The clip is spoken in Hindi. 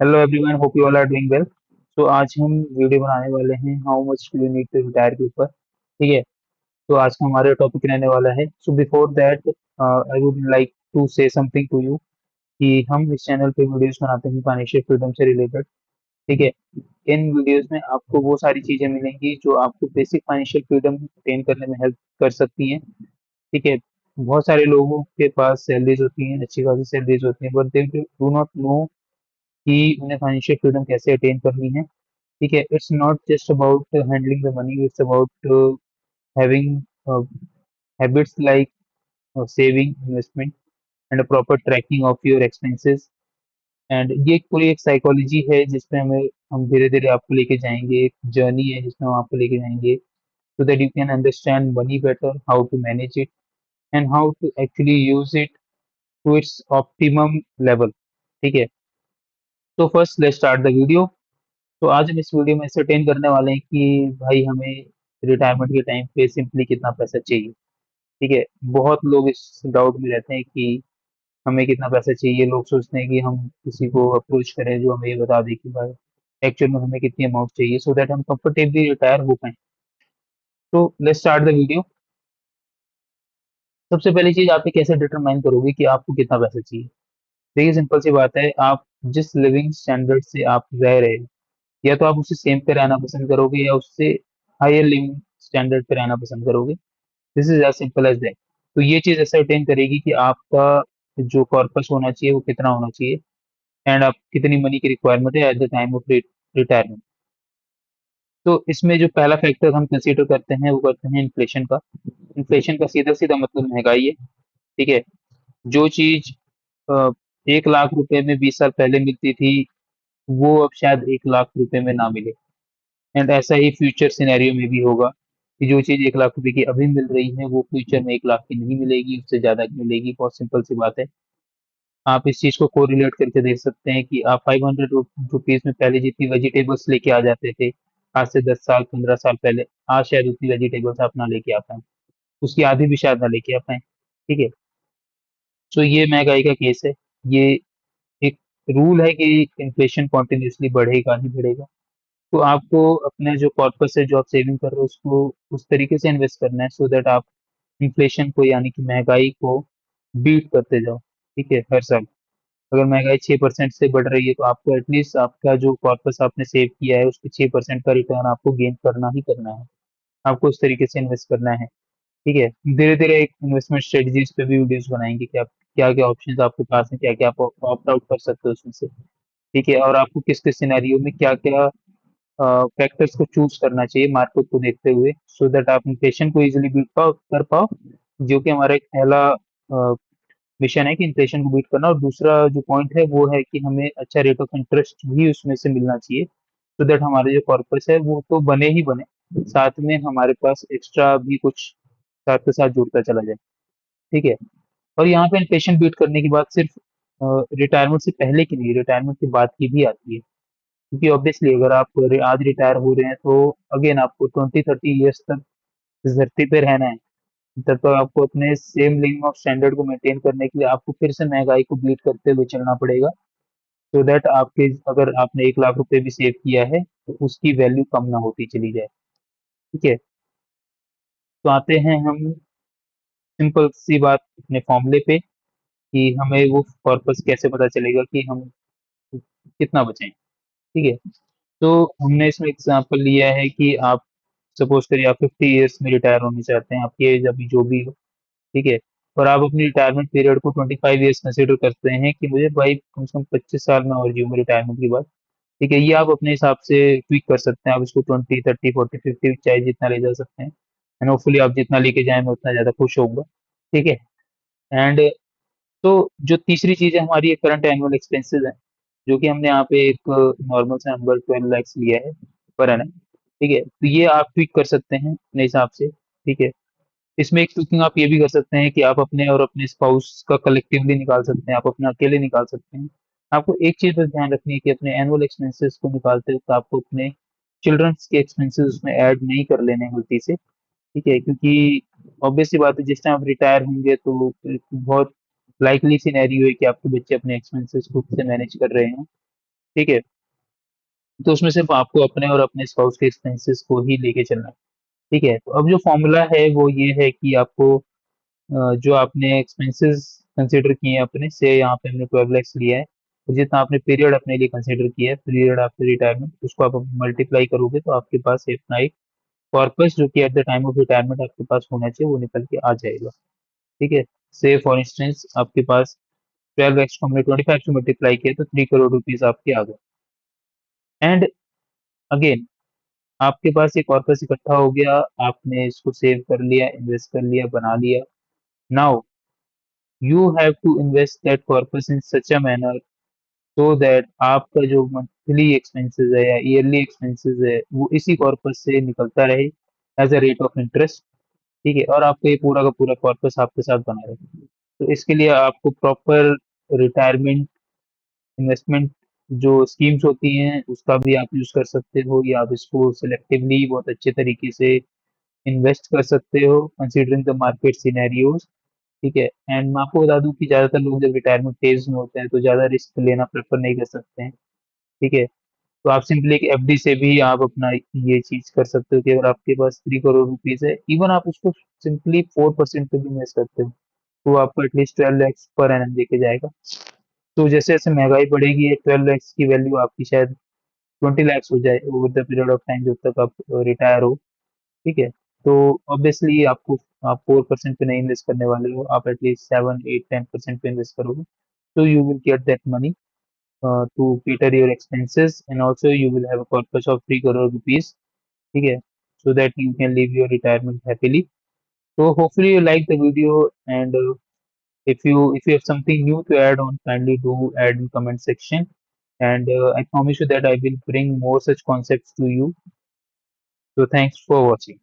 Hello everyone, hope you all are doing well. तो आज हम वीडियो बनाने वाले हैं how much do you need to retire के ऊपर। ठीक है। तो आज का हमारा टॉपिक रहने वाला है, so before that I would like to say something to you कि हम इस चैनल पे वीडियोस बनाते हैं फाइनेंशियल फ्रीडम से रिलेटेड। ठीक है। इन वीडियोस में आपको वो सारी चीजें मिलेंगी जो आपको बेसिक फाइनेंशियल फ्रीडम अटेन करने में हेल्प कर सकती हैं। ठीक है। बहुत सारे लोगों के पास सैलरीज होती हैं, अच्छी खासी सैलरीज होती हैं, but they do not know कि उन्हें फाइनेंशियल फ्रीडम कैसे अटेन करनी है। ठीक है। It's not just about handling the money, it's about having habits like saving, investment and a proper tracking of your expenses. And ये पूरी एक साइकोलॉजी है जिसमें हम धीरे धीरे आपको लेके जाएंगे, एक जर्नी है जिसमें हम आपको लेके जाएंगे so that you can understand money better, how to manage it, and how to actually use it to its optimum level. ठीक है। तो first let's start the video. तो आज हम इस वीडियो में सर्टेन करने वाले हैं कि भाई हमें रिटायरमेंट के टाइम पे सिंपली कितना पैसा चाहिए। ठीक है। बहुत लोग इस डाउट में रहते हैं कि हमें कितना पैसा चाहिए। लोग सोचते हैं कि हम किसी को अप्रोच करें जो हमें ये बता दे कि भाई एक्चुअल में हमें कितनी अमाउंट चाहिए सो दैट हम कंफर्टेबली रिटायर हो पाए। तो लेट्स स्टार्ट द वीडियो। सबसे पहली चीज, आप ये कैसे डिटरमाइन करोगे कि आपको कितना पैसा चाहिए। देखिए, सिंपल सी बात है, आप जिस लिविंग स्टैंडर्ड से आप रह रहे हैं, या तो आप उससे सेम पे रहना पसंद करोगे या उससे हायर लिविंग स्टैंडर्ड पे रहना पसंद करोगे। This is as simple as that. तो ये चीज असरटेन करेगी कि आपका जो कॉर्पस होना चाहिए वो कितना होना चाहिए, एंड आप कितनी मनी की रिक्वायरमेंट है at the time of retirement. तो इसमें जो पहला फैक्टर हम कंसीडर करते हैं वो करते हैं इन्फ्लेशन का। इन्फ्लेशन का सीधा सीधा मतलब महंगाई है। ठीक है। जो चीज 1 लाख रुपए में 20 साल पहले मिलती थी, वो अब शायद 1 लाख रुपए में ना मिले। एंड ऐसा ही फ्यूचर सिनेरियो में भी होगा कि जो चीज 1 लाख रुपए की अभी मिल रही है वो फ्यूचर में 1 लाख की नहीं मिलेगी, उससे ज्यादा की मिलेगी। बहुत सिंपल सी बात है। आप इस चीज को कोरिलेट करके देख सकते हैं कि आप 500 रुपीज में पहले जितनी वेजिटेबल्स लेके आ जाते थे, आज से 10 साल 15 साल पहले, आज शायद उतनी वेजिटेबल्स आप ना लेके आ पाए, उसकी आधी भी शायद ना लेके आ पाए। ठीक है। तो ये महंगाई का केस है। ये एक रूल है कि इन्फ्लेशन कॉन्टिन्यूसली बढ़ेगा ही बढ़ेगा। तो आपको अपने जो कॉर्पस है, जो आप सेविंग कर रहे हो, उसको उस तरीके से इन्वेस्ट करना है सो दैट आप इन्फ्लेशन को यानी कि महंगाई को बीट करते जाओ। ठीक है। हर साल अगर महंगाई 6% से बढ़ रही है तो आपको एटलीस्ट आपका जो कॉर्पस आपने सेव किया है उसके 6% का रिटर्न आपको गेन करना ही करना है। आपको उस तरीके से इन्वेस्ट करना है। ठीक है। धीरे धीरे एक इन्वेस्टमेंट स्ट्रेटजीज पे भी वीडियोस बनाएंगे कि आप क्या क्या ऑप्शंस आपके पास हैं, क्या क्या आप ऑप्ट आउट कर सकते हो उसमें से। ठीक है। और आपको किस किस सिनेरियो में क्या क्या फैक्टर्स को चूज करना चाहिए मार्केट को देखते हुए सो दैट आप इन्फ्लेशन को इजीली बीट कर पाओ, जो कि हमारा एक पहला मिशन है कि इन्फ्लेशन को बीट करना। और दूसरा जो पॉइंट है वो है कि हमें अच्छा रेट ऑफ इंटरेस्ट भी उसमें से मिलना चाहिए सो दैट हमारे जो कॉर्पस है वो तो बने ही बने, साथ में हमारे पास एक्स्ट्रा भी कुछ साथ के साथ जुड़ता चला जाए। ठीक है। और यहाँ पे इन्फ्लेशन बीट करने की बात सिर्फ रिटायरमेंट से पहले की नहीं, रिटायरमेंट के बाद की भी आती है। क्योंकि ऑब्वियसली अगर आप आज रिटायर हो रहे हैं तो अगेन आपको 20-30 ईयर्स तक इस धरती पे रहना है। तब तक आपको अपने सेम लिविंग ऑफ स्टैंडर्ड को मेंटेन करने के लिए आपको फिर से महंगाई को बीट करते हुए चलना पड़ेगा सो दैट आपके, अगर आपने 1 लाख रुपए भी सेव किया है तो उसकी वैल्यू कम ना होती चली जाए। ठीक है। तो आते हैं हम सिंपल सी बात अपने फॉर्मूले पे कि हमें वो पर्पस कैसे पता चलेगा कि हम कितना बचें। ठीक है। तो हमने इसमें एग्जांपल लिया है कि आप सपोज करिए आप 50 ईयर्स में रिटायर होना चाहते हैं, आपकी एज अभी जो भी हो। ठीक है। और आप अपनी रिटायरमेंट पीरियड को 25 ईयर्स कंसिडर करते हैं कि मुझे भाई कम से कम 25 साल में और जीऊंगा रिटायरमेंट के बाद। ठीक है। ये आप अपने हिसाब से ट्वीक कर सकते हैं, आप इसको 20, 30, 40, 50 चाहे जितना ले जा सकते हैं। एंड होपफुली आप जितना लेके जाए मैं उतना ज्यादा खुश होऊंगा। ठीक है। एंड तो जो तीसरी चीज है हमारी, एक करंट एनुअल एक्सपेंसेस है, जो कि हमने यहाँ पे एक नॉर्मल सा नंबर 12 lakhs लिया है पर एनम। ठीक है। तो ये आप ट्वीक कर सकते हैं अपने हिसाब से। ठीक है। इसमें एक ट्विकिंग आप ये भी कर सकते हैं कि आप अपने और अपने स्पाउस का कलेक्टिवली निकाल सकते हैं, आप अपना अकेले निकाल सकते हैं। आपको एक चीज बस ध्यान रखनी है कि अपने एनुअल एक्सपेंसेस को निकालते वक्त आपको अपने चिल्ड्रंस के एक्सपेंसेस उसमें ऐड नहीं कर लेने हैं गलती से। ठीक है। क्योंकि ऑब्वियस सी बात है, जिस टाइम आप रिटायर होंगे तो एक बहुत लाइकली सिनेरियो है कि आपके बच्चे अपने एक्सपेंसेस खुद से मैनेज कर रहे हैं। ठीक है। तो उसमें सिर्फ आपको अपने और अपने स्पाउस के एक्सपेंसेस को ही लेके चलना है। ठीक है, तो अब जो फॉर्मूला है वो ये है कि आपको जो आपने एक्सपेंसेस कंसीडर किए हैं अपने से, यहाँ पे हमने 12 lakhs लिया है, तो जितना आपने पीरियड अपने लिए कंसीडर किया है, पीरियड आफ्टर रिटायरमेंट, उसको आप मल्टीप्लाई करोगे तो आपके पास अपना एक कॉर्पस जो कि at the time of retirement आपके पास होना चाहिए वो निकल के आ जाएगा। ठीक है। से फॉर इंस्टेंस आपके पास 12 lakhs को हमने 25 से मल्टीप्लाई किया तो 3 करोड़ रुपीज आपके आ गए। एंड अगेन आपके पास एक कॉर्पस इकट्ठा हो गया, आपने इसको सेव कर लिया, इन्वेस्ट कर लिया, बना लिया। Now you have to invest that corpus in such a manner so that आपका जो मंथली एक्सपेंसेस है या ईयरली एक्सपेंसेस है वो इसी कॉर्पस से निकलता रहे as a rate of interest. ठीक है, और आपका ये पूरा का पूरा कॉर्पस आपके साथ बना रहे। तो इसके लिए आपको प्रॉपर रिटायरमेंट इन्वेस्टमेंट जो स्कीम्स होती हैं उसका भी आप यूज कर सकते हो, या आप इसको सिलेक्टिवली बहुत अच्छे तरीके से इन्वेस्ट कर सकते हो कंसीडरिंग द मार्केट सिनेरियोज। ठीक है। एंड मैं आपको बता दूं कि ज्यादातर लोग जब रिटायरमेंट फेज में होते हैं तो ज्यादा रिस्क लेना प्रेफर नहीं कर सकते हैं। ठीक है। तो आप सिंपली एक एफडी से भी आप अपना ये चीज कर सकते हो कि अगर आपके पास 3 करोड़ रुपीज है, इवन आप उसको सिंपली 4% पे भी इन्वेस्ट करते हो तो आपको एटलीस्ट 12 lakhs पर एनम देके जाएगा। तो जैसे जैसे महंगाई बढ़ेगी 12 lakhs की वैल्यू आपकी शायद 20 lakhs हो जाए over the period of time जब तक आप रिटायर हो। ठीक है। तो ऑब्वियसली आपको आप 4% पे नहीं इन्वेस्ट करने वाले हो, आप एटलीस्ट 7 8 10% पे इन्वेस्ट करोगे। तो you will get that money to cater your expenses, and also you will have a corpus of 3 crore rupees. ठीक है, so that you can live your retirement happily. So hopefully you like the video, and if you have something new to add on, kindly do add in comment section. And I promise you that I will bring more such concepts to you. So thanks for watching.